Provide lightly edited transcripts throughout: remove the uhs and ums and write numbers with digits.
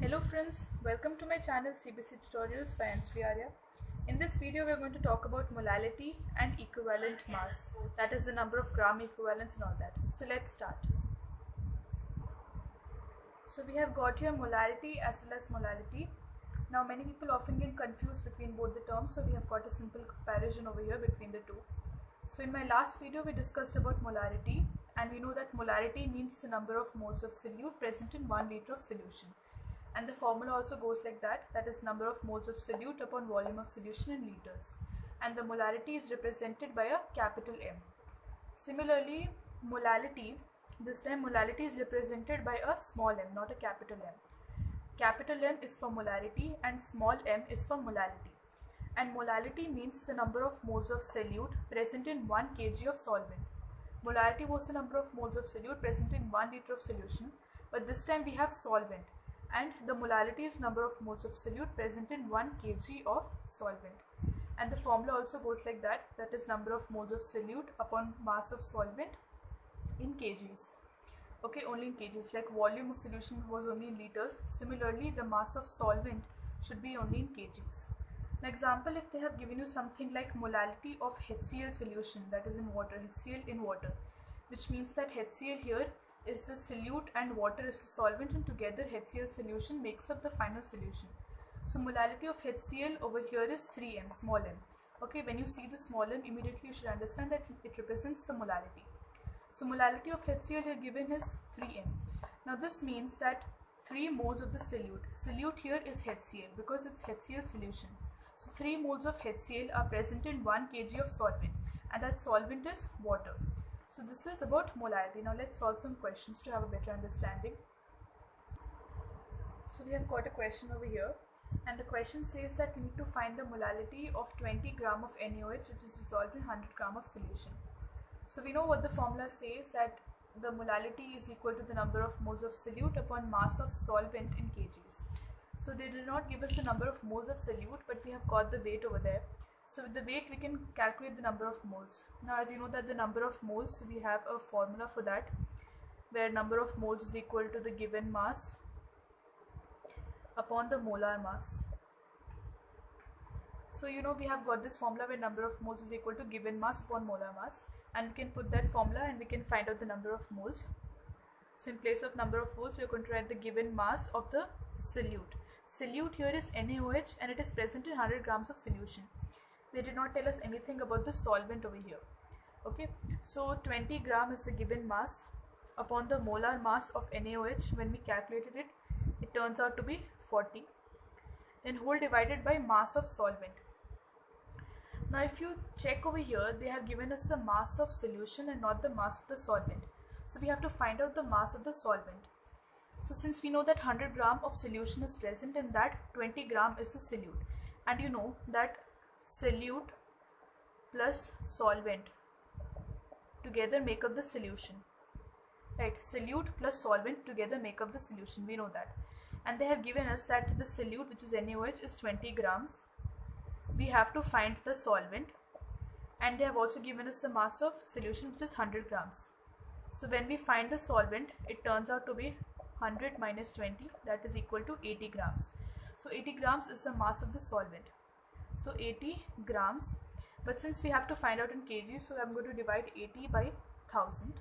Hello friends, welcome to my channel CBC Tutorials by Ansri Arya. In this video we are going to talk about molality and equivalent mass, that is the number of gram equivalents and all that. So let's start. So we have got here molarity as well as molality. Now many people often get confused between both the terms, so we have got a simple comparison over here between the two. So in my last video we discussed about molarity, and we know that molarity means the number of moles of solute present in 1 liter of solution. And the formula also goes like that, that is number of moles of solute upon volume of solution in liters. And the molarity is represented by a capital M. Similarly, molality, this time molality is represented by a small m, not a capital M. Capital M is for molarity and small m is for molality. And molality means the number of moles of solute present in 1 kg of solvent. Molarity was the number of moles of solute present in 1 liter of solution, but this time we have solvent. And the molality is number of moles of solute present in 1 kg of solvent. And the formula also goes like that, that is number of moles of solute upon mass of solvent in kgs. Okay, only in kgs, like volume of solution was only in liters. Similarly, the mass of solvent should be only in kgs. An example, if they have given you something like molality of HCl solution, that is in water, HCl in water, which means that HCl here is the solute and water is the solvent, and together HCl solution makes up the final solution. So molality of HCl over here is 3m, small m. Okay, when you see the small m, immediately you should understand that it represents the molality. So molality of HCl here given is 3m. Now this means that 3 moles of the solute here is HCl because it's HCl solution. So 3 moles of HCl are present in 1 kg of solvent, and that solvent is water. So this is about molarity. Now let's solve some questions to have a better understanding. So we have got a question over here, and the question says that we need to find the molality of 20 gram of NaOH which is dissolved in 100 gram of solution. So we know what the formula says, that the molality is equal to the number of moles of solute upon mass of solvent in kgs. So they did not give us the number of moles of solute, but we have got the weight over there. So with the weight we can calculate the number of moles. Now as you know that the number of moles, we have a formula for that, where number of moles is equal to the given mass upon the molar mass. So you know we have got this formula where number of moles is equal to given mass upon molar mass, and we can put that formula and we can find out the number of moles. So in place of number of moles we are going to write the given mass of the solute. Solute here is NaOH and it is present in 100 grams of solution. They did not tell us anything about the solvent over here. Okay, so 20 gram is the given mass upon the molar mass of NaOH. When we calculated it, it turns out to be 40. Then whole divided by mass of solvent. Now if you check over here, they have given us the mass of solution and not the mass of the solvent. So we have to find out the mass of the solvent. So since we know that 100 gram of solution is present and that 20 gram is the solute, and you know that solute plus solvent together make up the solution, right? Solute plus solvent together make up the solution, we know that. And they have given us that the solute, which is NaOH, is 20 grams. We have to find the solvent, and they have also given us the mass of solution, which is 100 grams. So when we find the solvent, it turns out to be 100 minus 20, that is equal to 80 grams. So 80 grams is the mass of the solvent. So 80 grams, but since we have to find out in kgs, so I'm going to divide 80 by 1000,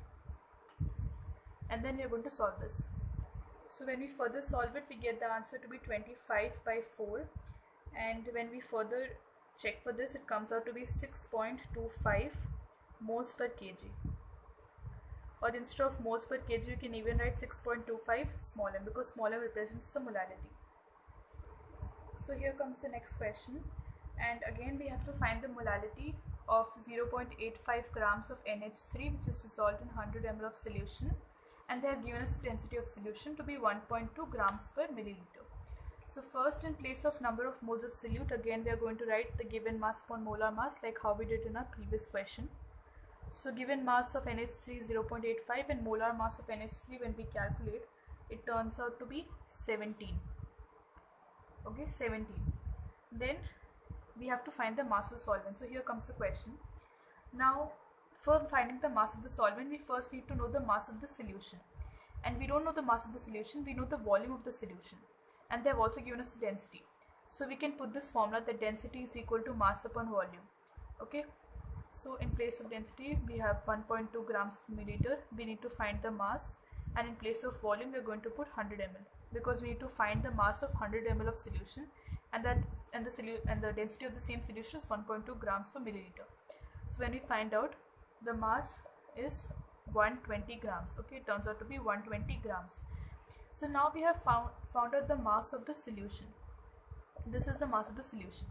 and then we are going to solve this. So when we further solve it, we get the answer to be 25 by 4, and when we further check for this, it comes out to be 6.25 moles per kg. Or instead of moles per kg, you can even write 6.25 small m, because small m represents the molality. So here comes the next question, and again we have to find the molality of 0.85 grams of NH3 which is dissolved in 100 ml of solution, and they have given us the density of solution to be 1.2 grams per milliliter. So first, in place of number of moles of solute, again we are going to write the given mass upon molar mass, like how we did in our previous question. So given mass of NH3 is 0.85 and molar mass of NH3, when we calculate, it turns out to be 17. Okay, 17. Then we have to find the mass of solvent. So here comes the question. Now for finding the mass of the solvent, we first need to know the mass of the solution. And we don't know the mass of the solution, we know the volume of the solution. and they have also given us the density. So we can put this formula that density is equal to mass upon volume. Okay, so in place of density we have 1.2 grams per milliliter. We need to find the mass, and in place of volume we are going to put 100 ml, because we need to find the mass of 100 ml of solution, and the density of the same solution is 1.2 grams per milliliter. So when we find out, the mass is 120 grams. Okay, it turns out to be 120 grams. So now we have found out the mass of the solution. This is the mass of the solution.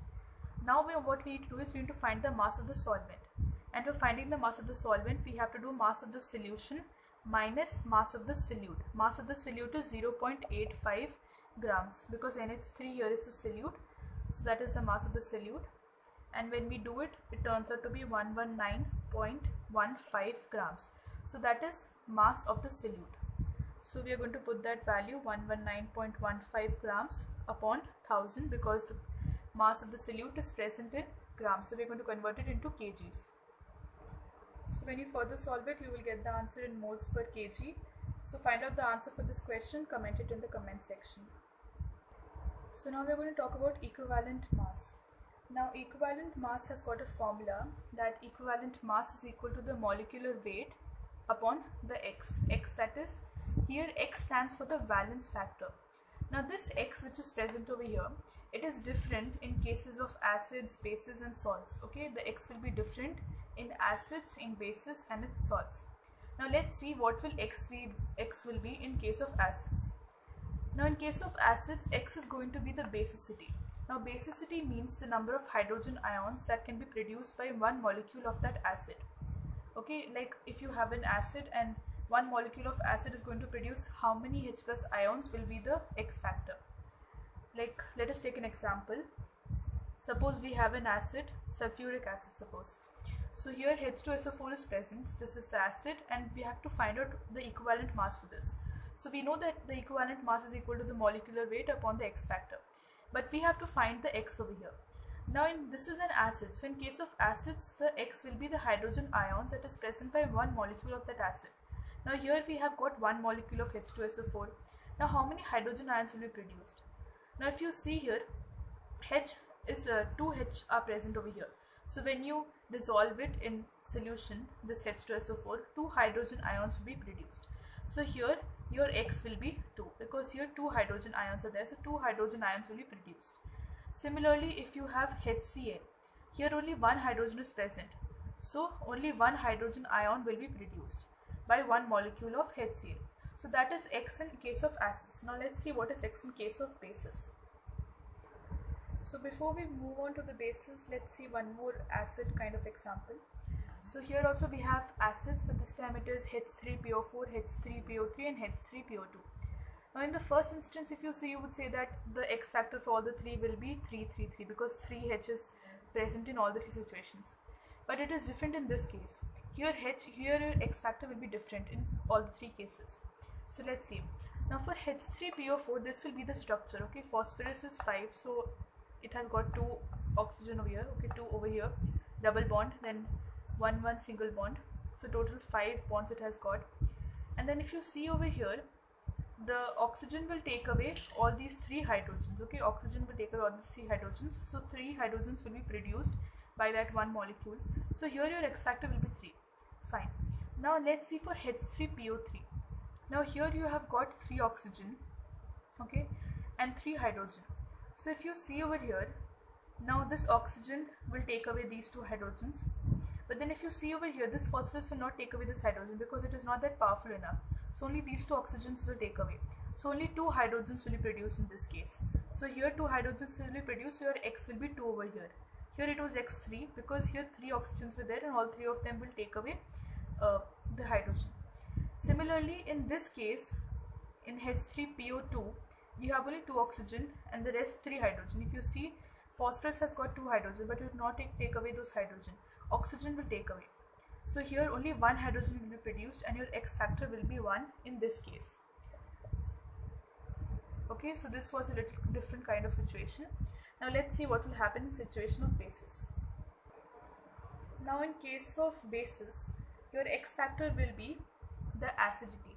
Now what we need to do is we need to find the mass of the solvent, and for finding the mass of the solvent we have to do mass of the solution minus mass of the solute. Mass of the solute is 0.85 grams, because NH3 here is the solute, so that is the mass of the solute, and when we do it, it turns out to be 119.15 grams. So that is mass of the solute. So we are going to put that value 119.15 grams upon 1000, because the mass of the solute is present in grams, so we are going to convert it into kgs. So when you further solve it, you will get the answer in moles per kg. So find out the answer for this question, comment it in the comment section. So now we are going to talk about equivalent mass. Now equivalent mass has got a formula that equivalent mass is equal to the molecular weight upon the x. That is, here x stands for the valence factor. Now this x which is present over here, it is different in cases of acids, bases and salts. Okay, the x will be different in acids, in bases and in salts. Now let's see what will x will be in case of acids. Now in case of acids, x is going to be the basicity. Now basicity means the number of hydrogen ions that can be produced by one molecule of that acid. Okay, like if you have an acid and one molecule of acid is going to produce how many H plus ions will be the x factor. Like let us take an example. Suppose we have an acid, sulfuric acid suppose. So here H2SO4 is present, this is the acid, and we have to find out the equivalent mass for this. So we know that the equivalent mass is equal to the molecular weight upon the x factor, but we have to find the x over here. Now this is an acid, so in case of acids, the x will be the hydrogen ions that is present by one molecule of that acid. Now here we have got one molecule of H2SO4. Now how many hydrogen ions will be produced? Now if you see here, two H are present over here. So when you dissolve it in solution, this H2SO4, two hydrogen ions will be produced. So here your x will be 2, because here two hydrogen ions are there, so two hydrogen ions will be produced. Similarly, if you have HCl, here only one hydrogen is present, so only one hydrogen ion will be produced by one molecule of HCl. So that is x in case of acids. Now let's see what is x in case of bases. So before we move on to the bases, let's see one more acid kind of example. So here also we have acids, but this time it is H3PO4, H3PO3 and H3PO2. Now in the first instance, if you see, you would say that the x factor for all the three will be 3, 3, 3, because 3H is present in all the three situations. But it is different in this case. Here your x factor will be different in all the three cases. So let's see. Now for H3PO4, this will be the structure. Okay, phosphorus is 5, so it has got 2 oxygen over here. Okay, 2 over here, double bond, then 1 single bond. So total 5 bonds it has got. And then if you see over here, the oxygen will take away all these 3 hydrogens. Okay, oxygen will take away all these 3 hydrogens. So 3 hydrogens will be produced by that one molecule. So here your x factor will be 3. Fine. Now let's see for H3PO3. Now here you have got 3 oxygen, okay, and 3 hydrogen. So if you see over here, now this oxygen will take away these 2 hydrogens. But then if you see over here, this phosphorus will not take away this hydrogen because it is not that powerful enough. So only these 2 oxygens will take away. So only 2 hydrogens will be produced in this case. So here 2 hydrogens will be produced, so your x will be 2 over here. Here it was x3 because here 3 oxygens were there and all 3 of them will take away the hydrogen. Similarly, in this case, in H3PO2, you have only 2 oxygen and the rest 3 hydrogen. If you see, phosphorus has got 2 hydrogen, but it will not take away those hydrogen. Oxygen will take away. So here only 1 hydrogen will be produced and your x factor will be 1 in this case. Okay, so this was a little different kind of situation. Now let's see what will happen in situation of bases. Now in case of bases, your x factor will be the acidity.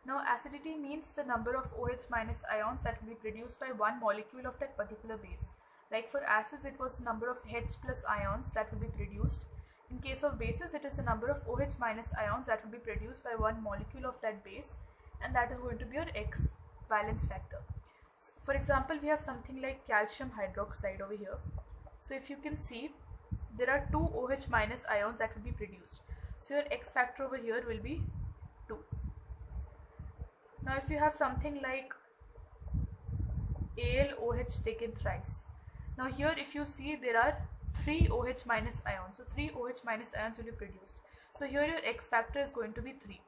Now acidity means the number of OH minus ions that will be produced by one molecule of that particular base. Like for acids it was the number of H plus ions that will be produced. In case of bases it is the number of OH minus ions that will be produced by one molecule of that base, and that is going to be your X valence factor. So for example, we have something like calcium hydroxide over here. So if you can see, there are two OH minus ions that will be produced. So your X factor over here will be 2. Now if you have something like AlOH taken thrice. Now here if you see, there are 3 OH minus ions. So 3 OH minus ions will be produced. So here your X factor is going to be 3.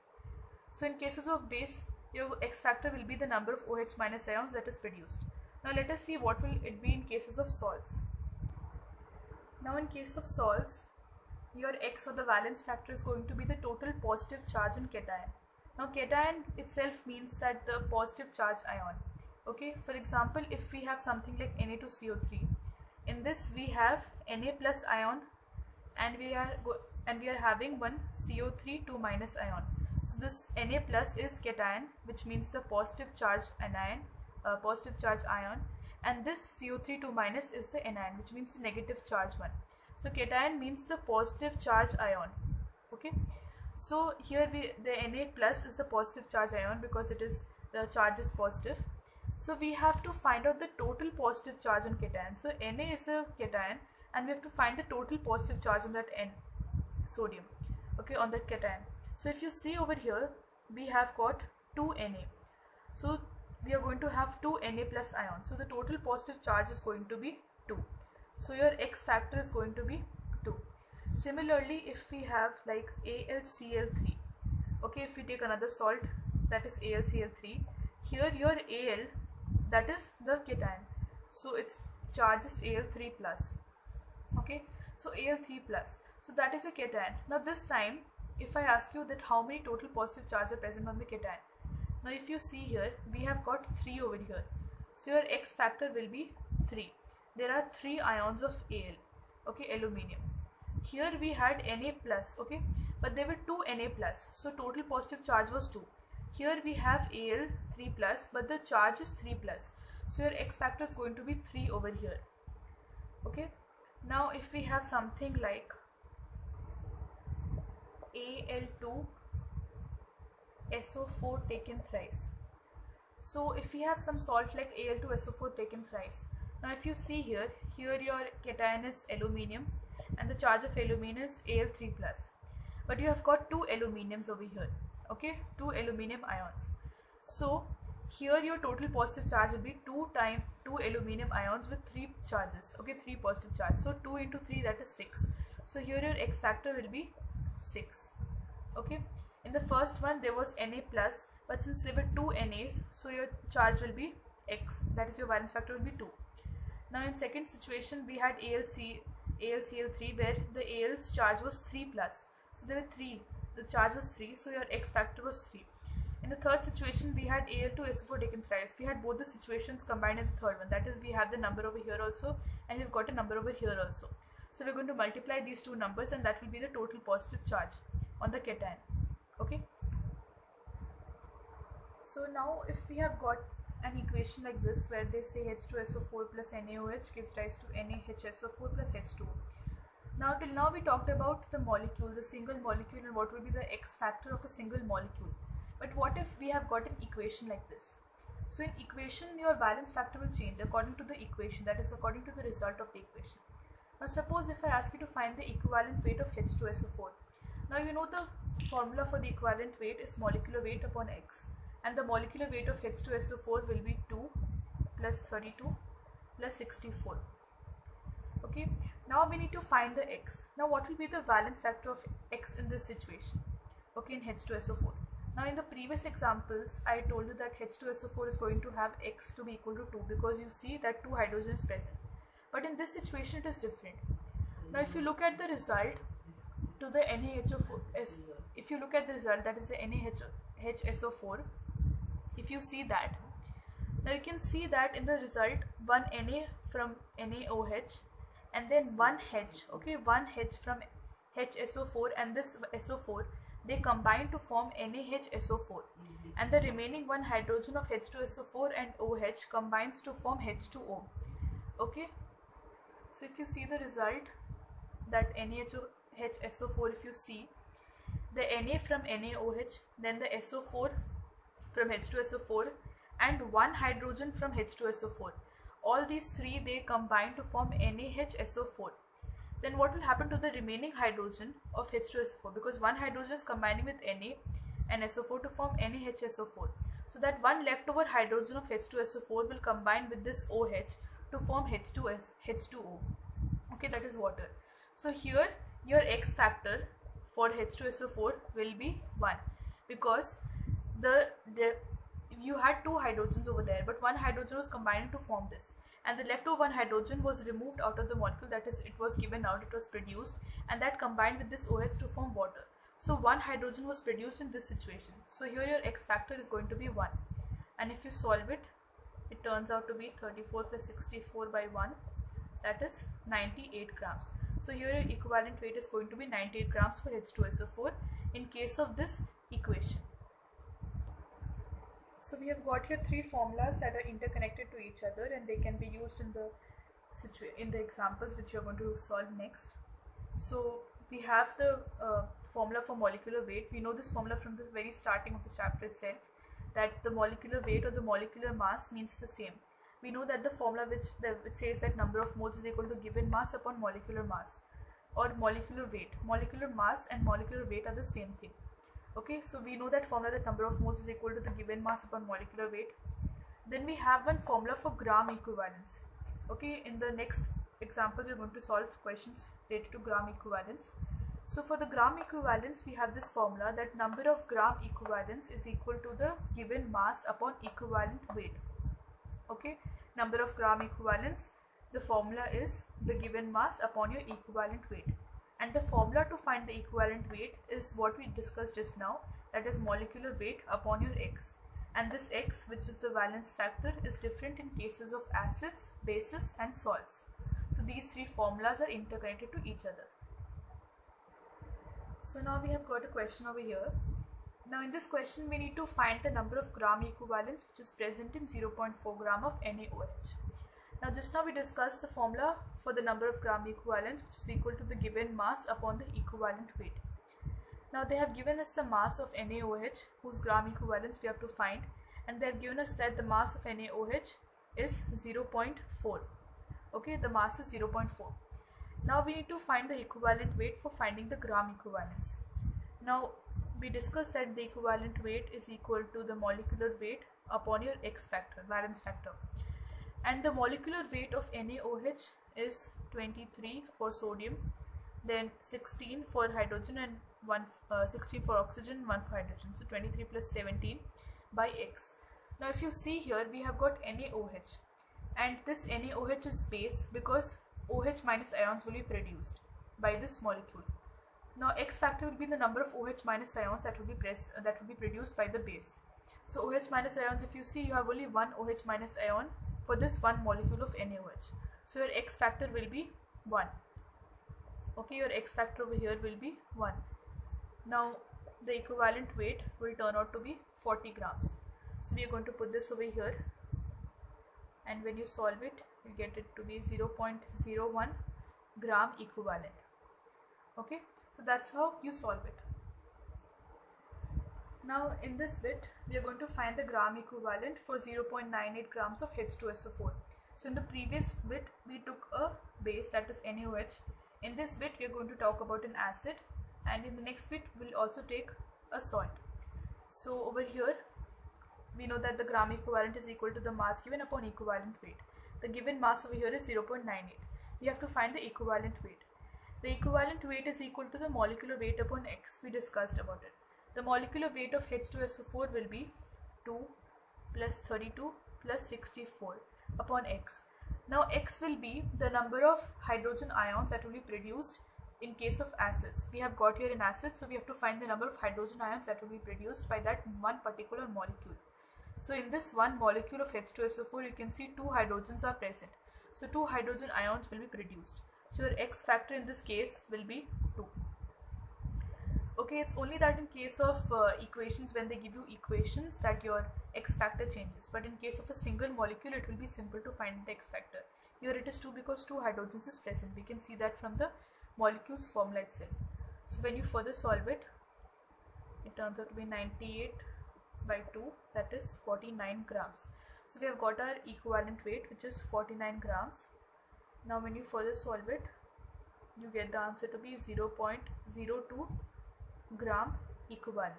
So in cases of base, your X factor will be the number of OH minus ions that is produced. Now let us see what will it be in cases of salts. Now in case of salts, your X or the valence factor is going to be the total positive charge on cation. Now cation itself means that the positive charge ion. Okay, for example, if we have something like Na2CO3, in this we have Na plus ion, and we are having one CO3 2 minus ion. So this Na plus is cation, which means the positive charge anion, and this CO3 2 minus is the anion, which means the negative charge one. So cation means the positive charge ion. Okay, so here the Na plus is the positive charge ion because the charge is positive. So we have to find out the total positive charge on cation. So Na is a cation, and we have to find the total positive charge on that sodium, okay, on that cation. So if you see over here, we have got 2 Na. So we are going to have 2 Na plus ions. So the total positive charge is going to be 2. So your X factor is going to be 2. Similarly, if we have like AlCl3, okay, if we take another salt, that is AlCl3, here your Al, that is the cation, so its charge is Al3 plus. Okay, so Al3 plus, so that is a cation. Now this time, if I ask you that how many total positive charges are present on the cation, now if you see here, we have got 3 over here, so your X factor will be 3. There are 3 ions of Al, okay, aluminium. Here we had Na plus, okay, but there were 2 Na plus, so total positive charge was 2. Here we have Al 3 plus, but the charge is 3 plus, so your X factor is going to be 3 over here. Okay, now if we have something like Al2 SO4 taken thrice, so if we have some salt like Al2 SO4 taken thrice, now if you see here your cation is aluminium, and the charge of aluminium is Al3 plus, but you have got 2 aluminiums over here, okay, 2 aluminium ions. So here your total positive charge will be 2 times 2 aluminium ions with 3 charges, okay, 3 positive charge. So 2 into 3, that is 6. So here your X factor will be 6. Okay, in the first one there was Na plus, but since there were 2 Nas, so your charge will be X, that is your valence factor will be 2. Now in second situation we had AlCl3, where the Al's charge was 3 plus, so there were 3, the charge was 3, so your X factor was 3. In the third situation we had Al2 SO4 taken thrice. We had both the situations combined in the third one, that is we have the number over here also, and we've got a number over here also. So we're going to multiply these two numbers, and that will be the total positive charge on the cation. Okay, so now if we have got an equation like this, where they say H2SO4 plus NaOH gives rise to NaHSO4 plus H2O. Now till now we talked about the molecule, the single molecule, and what will be the X factor of a single molecule. But what if we have got an equation like this? So in equation your valence factor will change according to the equation, that is according to the result of the equation. Now suppose if I ask you to find the equivalent weight of H2SO4. Now you know the formula for the equivalent weight is molecular weight upon X, and the molecular weight of H2SO4 will be 2 plus 32 plus 64. Okay, now we need to find the X. Now what will be the valence factor of X in this situation? Okay, in H2SO4. Now in the previous examples I told you that H2SO4 is going to have X to be equal to 2, because you see that 2 hydrogen is present. But in this situation it is different. Now if you look at the result to the NaHO4, if you look at the result, that is the NaHSO4, if you see that, now you can see that in the result one Na from NaOH, and then one H, okay, one H from HSO4, and this SO4, they combine to form NaHSO4. and the remaining one hydrogen of H2SO4 and OH combines to form H2O. Okay, so if you see the result, that NaHSO4, if you see the Na from NaOH, then the SO4 from H2SO4 and one hydrogen from H2SO4, all these three, they combine to form NaHSO4. Then what will happen to the remaining hydrogen of H2SO4, because one hydrogen is combining with Na and SO4 to form NaHSO4. So that one leftover hydrogen of H2SO4 will combine with this OH to form H2O. Okay, that is water. So here your X factor for H2SO4 will be 1, because you had two hydrogens over there, but one hydrogen was combining to form this, and the leftover one hydrogen was removed out of the molecule, that is, it was given out, it was produced, and that combined with this OH to form water. So one hydrogen was produced in this situation. So here your X factor is going to be 1, and if you solve it, it turns out to be 34 plus 64 by 1, that is 98 grams. So here your equivalent weight is going to be 98 grams for H2SO4 in case of this equation. So we have got here three formulas that are interconnected to each other, and they can be used in the examples which you are going to solve next. So we have the formula for molecular weight. We know this formula from the very starting of the chapter itself, that the molecular weight or the molecular mass means the same. We know that the formula which says that number of moles is equal to given mass upon molecular mass, or molecular weight. Molecular mass and molecular weight are the same thing. Okay, so we know that formula, that number of moles is equal to the given mass upon molecular weight. Then we have one formula for gram equivalence. Okay, in the next example we are going to solve questions related to gram equivalence. So for the gram equivalence, we have this formula, that number of gram equivalents is equal to the given mass upon equivalent weight. Okay, number of gram equivalents, the formula is the given mass upon your equivalent weight, and the formula to find the equivalent weight is what we discussed just now, that is molecular weight upon your X, and this X, which is the valence factor, is different in cases of acids, bases and salts. So these three formulas are interconnected to each other. So now we have got a question over here. Now in this question we need to find the number of gram equivalents which is present in 0.4 gram of NaOH. Now just now we discussed the formula for the number of gram equivalents, which is equal to the given mass upon the equivalent weight. Now they have given us the mass of NaOH, whose gram equivalents we have to find, and they have given us that the mass of NaOH is 0.4. Okay, the mass is 0.4. Now we need to find the equivalent weight for finding the gram equivalents. Now we discussed that the equivalent weight is equal to the molecular weight upon your X factor, valence factor. And the molecular weight of NaOH is 23 for sodium, then 16 for hydrogen, and 16 for oxygen, 1 for hydrogen. So 23 plus 17 by X. Now if you see here, we have got NaOH, and this NaOH is base because OH minus ions will be produced by this molecule. Now X factor will be the number of OH minus ions that will be produced by the base. So OH minus ions, if you see, you have only one OH minus ion for this one molecule of NaOH. So your X factor will be 1. Okay, your X factor over here will be 1. Now the equivalent weight will turn out to be 40 grams. So we are going to put this over here, and when you solve it, you get it to be 0.01 gram equivalent. Okay, so that's how you solve it. Now in this bit, we are going to find the gram equivalent for 0.98 grams of H2SO4. So in the previous bit, we took a base, that is NaOH. In this bit, we are going to talk about an acid, and in the next bit, we'll also take a salt. So over here, we know that the gram equivalent is equal to the mass given upon equivalent weight. The given mass over here is 0.98. We have to find the equivalent weight. The equivalent weight is equal to the molecular weight upon X. We discussed about it. The molecular weight of H2SO4 will be 2 plus 32 plus 64 upon X. Now X will be the number of hydrogen ions that will be produced in case of acids. We have got here an acid, so we have to find the number of hydrogen ions that will be produced by that one particular molecule. So in this one molecule of H2SO4, you can see 2 hydrogens are present. So 2 hydrogen ions will be produced. So your X factor in this case will be 2. Okay, it's only that in case of equations, when they give you equations, that your X factor changes. But in case of a single molecule, it will be simple to find the X factor. Here it is 2 because 2 hydrogens is present. We can see that from the molecule's formula itself. So when you further solve it, it turns out to be 98 by 2, that is 49 grams. So we have got our equivalent weight, which is 49 grams. Now when you further solve it, you get the answer to be 0.02 gram equivalent.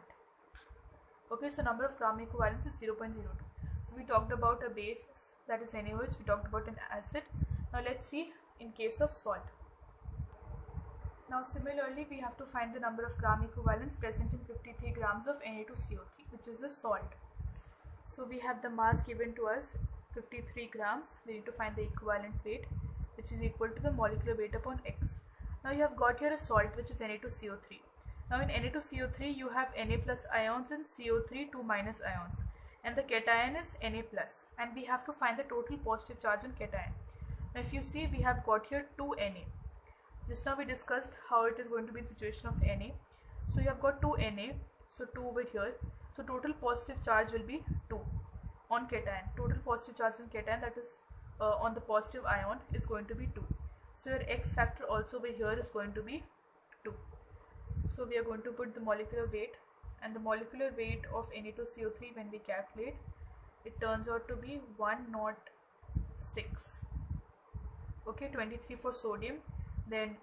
Okay, so number of gram equivalents is 0.02. So we talked about a base, that is NaOH. We talked about an acid. Now let's see in case of salt. Now similarly, we have to find the number of gram equivalents present in 53 grams of Na2CO3, which is a salt. So we have the mass given to us, 53 grams. We need to find the equivalent weight, which is equal to the molecular weight upon X. Now you have got here a salt, which is Na2CO3. Now in Na2CO3, you have Na plus ions and CO3 2 minus ions, and the cation is Na plus, and we have to find the total positive charge on cation. Now if you see, we have got here 2 Na. Just now we discussed how it is going to be in situation of Na. So you have got 2 Na, so 2 over here. So total positive charge will be 2 on cation. Total positive charge on cation, that is on the positive ion, is going to be 2. So your X factor also over here is going to be 2. So we are going to put the molecular weight, and the molecular weight of Na2CO3 when we calculate, it turns out to be 106. Okay, 23 for sodium, then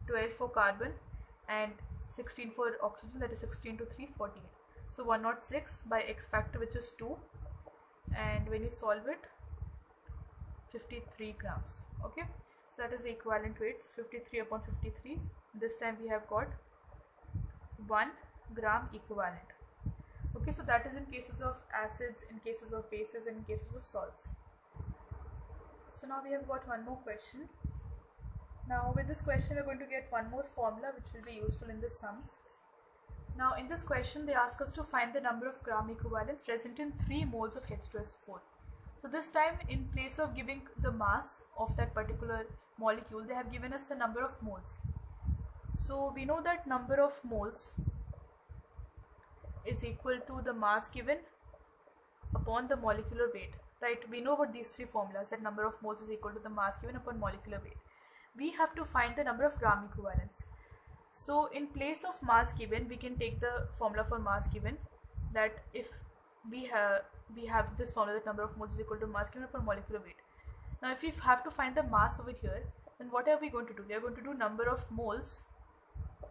12 for carbon, and 16 for oxygen, that is 16 to 3, 48. So 106 by X factor, which is 2, and when you solve it, 53 grams. Okay, so that is the equivalent weight. So 53 upon 53, this time we have got 1 gram equivalent. Okay, so that is in cases of acids, in cases of bases, and in cases of salts. So now we have got one more question. Now with this question, we're going to get one more formula which will be useful in the sums. Now in this question, they ask us to find the number of gram equivalents present in 3 moles of H2SO4. So this time, in place of giving the mass of that particular molecule, they have given us the number of moles. So we know that number of moles is equal to the mass given upon the molecular weight, right? We know about these 3 formulas, that number of moles is equal to the mass given upon molecular weight. We have to find the number of gram equivalents. So in place of mass given, we can take the formula for mass given, that if we have this formula, that number of moles is equal to mass given upon molecular weight. Now if we have to find the mass over here, then what are we going to do? We are going to do number of moles.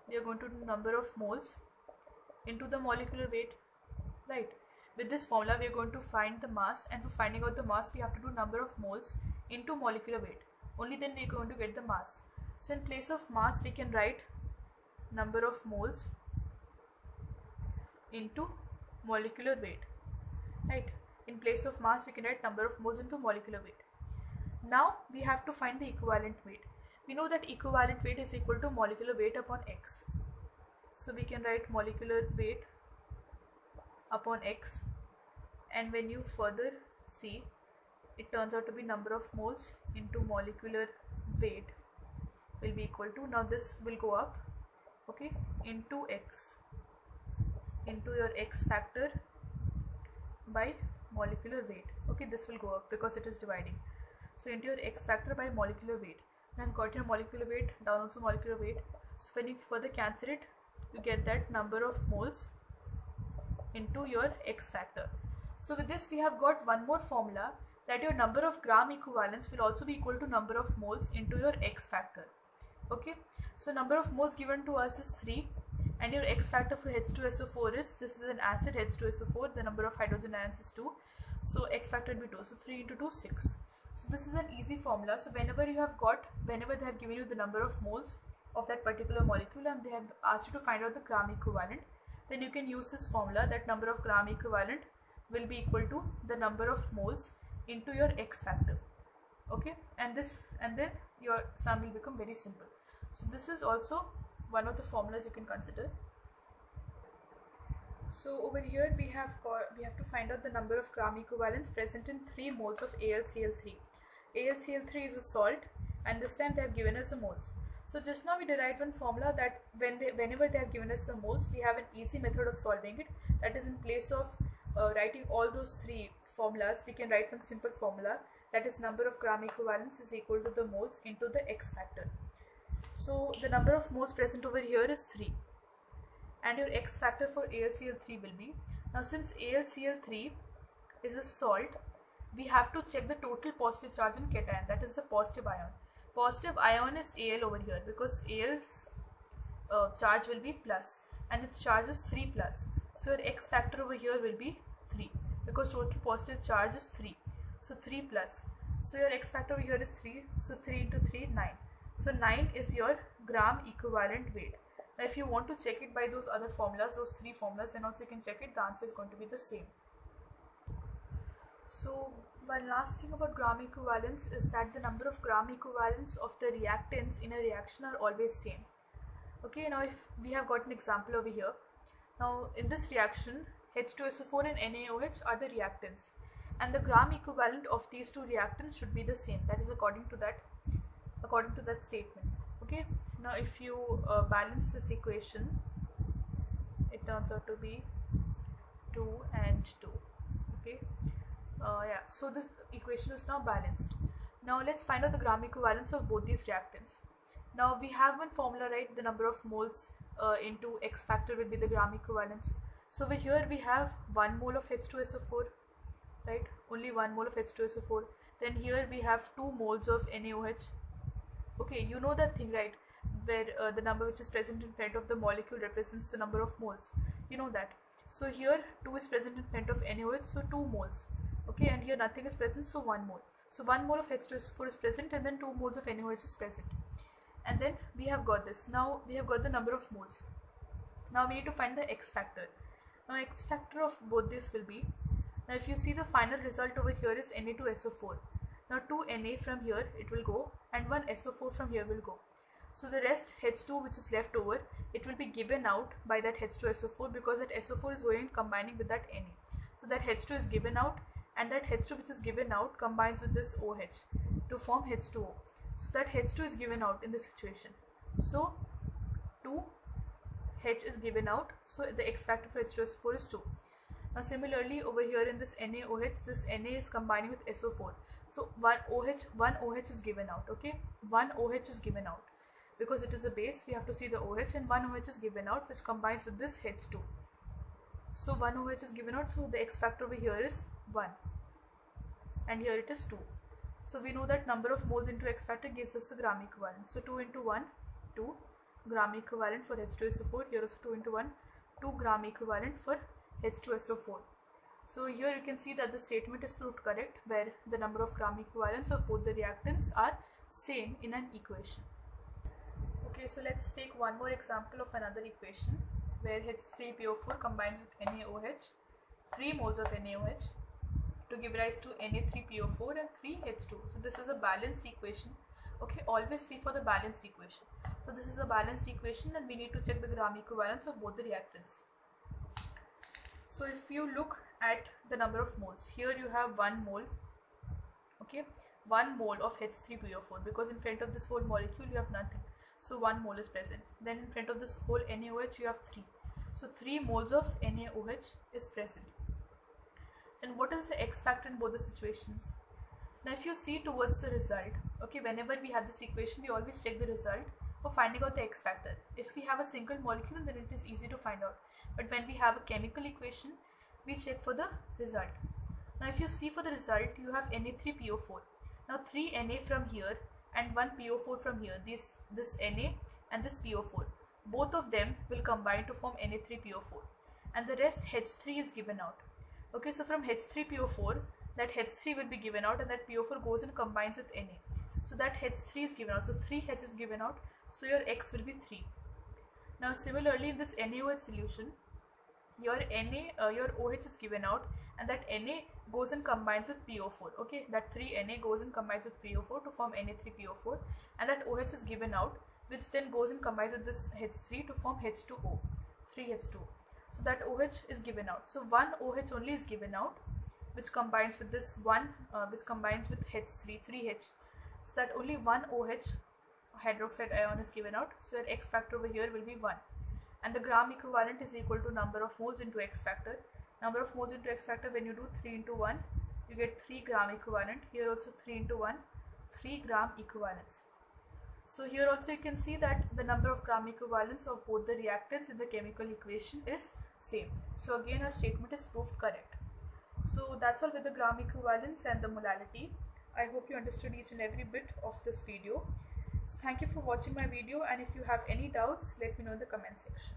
We are going to do number of moles into the molecular weight, right? With this formula, we are going to find the mass, and for finding out the mass, we have to do number of moles into molecular weight. Only then we are going to get the mass. So in place of mass, we can write number of moles into molecular weight, right? In place of mass, we can write number of moles into molecular weight. Now we have to find the equivalent weight. We know that equivalent weight is equal to molecular weight upon X. So we can write molecular weight upon X, and when you further see, it turns out to be number of moles into molecular weight will be equal to, now this will go up, okay, into X, into your X factor by molecular weight. Okay, this will go up because it is dividing. So into your X factor by molecular weight. Now I've got your molecular weight, down also molecular weight. So when you further cancel it, you get that number of moles into your X factor. So with this, we have got one more formula, that your number of gram equivalents will also be equal to number of moles into your X factor. Okay, so number of moles given to us is 3, and your X factor for H2SO4 is, this is an acid H2SO4, the number of hydrogen ions is 2, so X factor will be 2, so 3 into 2, 6. So this is an easy formula. So whenever they have given you the number of moles of that particular molecule, and they have asked you to find out the gram equivalent, then you can use this formula, that number of gram equivalent will be equal to the number of moles into your X factor. Okay, and then your sum will become very simple. So this is also one of the formulas you can consider. So over here we have to find out the number of gram equivalents present in 3 moles of AlCl3. AlCl3 is a salt, and this time they have given us the moles. So just now we derived one formula that whenever they have given us the moles, we have an easy method of solving it. That is, in place of writing all those three formulas, we can write one simple formula, that is number of gram equivalents is equal to the moles into the X factor. So the number of moles present over here is 3, and your X factor for AlCl3 will be, now since AlCl3 is a salt, we have to check the total positive charge on cation, that is the positive ion. Positive ion is Al over here because Al's charge will be plus and its charge is 3 plus. So your X factor over here will be 3 because total positive charge is 3. So 3 plus. So your X factor over here is 3. So 3 into 3, 9. So 9 is your gram equivalent weight. Now if you want to check it by those other formulas, those three formulas, then also you can check it. The answer is going to be the same. So one last thing about gram equivalents is that the number of gram equivalents of the reactants in a reaction are always same. Okay, now if we have got an example over here. Now in this reaction, H2SO4 and NaOH are the reactants, and the gram equivalent of these two reactants should be the same. That is according to that statement. Okay, now if you balance this equation, it turns out to be 2 and 2. Okay. Yeah, so this equation is now balanced. Now let's find out the gram equivalents of both these reactants. Now we have one formula, right? The number of moles into X factor will be the gram equivalents. So over here we have 1 mole of H2SO4, right? Only 1 mole of H2SO4. Then here we have 2 moles of NaOH. Okay, you know that thing, right? Where the number which is present in front of the molecule represents the number of moles. You know that. So here 2 is present in front of NaOH, so 2 moles. Okay, and here nothing is present, so 1 mole. So 1 mole of H2SO4 is present, and then 2 moles of NaOH is present. And then we have got this. Now we have got the number of moles. Now we need to find the X factor. Now X factor of both this will be, now if you see the final result over here is Na2SO4. Now 2 Na from here it will go, and 1 SO4 from here will go. So the rest H2 which is left over, it will be given out by that H2SO4 because that SO4 is going and combining with that Na. So that H2 is given out, and that H2 which is given out combines with this OH to form H2O. So that H2 is given out in this situation. So 2H is given out, so the X factor for H2SO4 is 2. Now similarly over here in this NaOH, this Na is combining with SO4. So one OH is given out, okay? One OH is given out. Because it is a base, we have to see the OH, and one OH is given out which combines with this H2. So one OH is given out, so the X factor over here is 1. And here it is 2. So we know that number of moles into X factor gives us the gram equivalent. So 2 into 1, 2 gram equivalent for H2SO4. Here also 2 into 1, 2 gram equivalent for H2SO4. So here you can see that the statement is proved correct, where the number of gram equivalents of both the reactants are same in an equation. Okay, so let's take one more example of another equation where H3PO4 combines with NaOH, 3 moles of NaOH, to give rise to Na3PO4 and 3H2. So this is a balanced equation. Okay, always see for the balanced equation. So this is a balanced equation, and we need to check the gram equivalents of both the reactants. So if you look at the number of moles, here you have 1 mole, okay, 1 mole of H3PO4, because in front of this whole molecule you have nothing. So 1 mole is present. Then in front of this whole NaOH you have 3. So 3 moles of NaOH is present. Then what is the X factor in both the situations? Now if you see towards the result, okay, whenever we have this equation, we always check the result for finding out the X factor. If we have a single molecule, then it is easy to find out. But when we have a chemical equation, we check for the result. Now if you see for the result, you have Na3PO4. Now 3 Na from here and 1 PO4 from here, this Na and this PO4, both of them will combine to form Na3PO4, and the rest H3 is given out. Okay, so from H3PO4, that H3 will be given out, and that PO4 goes and combines with Na. So that H3 is given out, so 3H is given out, so your X will be 3. Now similarly in this NaOH solution, your OH is given out, and that Na goes and combines with PO4. Okay, that 3 Na goes and combines with PO4 to form Na3PO4, and that OH is given out, which then goes and combines with this H3 to form H2O, 3H2. So that OH is given out. So one OH only is given out, which combines with this one, which combines with H3, 3H. So that only one OH hydroxide ion is given out. So your X factor over here will be 1. And the gram equivalent is equal to number of moles into X factor. Number of moles into X factor, when you do 3 into 1, you get 3 gram equivalent. Here also 3 into 1, 3 gram equivalents. So here also you can see that the number of gram equivalents of both the reactants in the chemical equation is same. So again our statement is proved correct. So that's all with the gram equivalence and the molality. I hope you understood each and every bit of this video. So thank you for watching my video, and if you have any doubts, let me know in the comment section.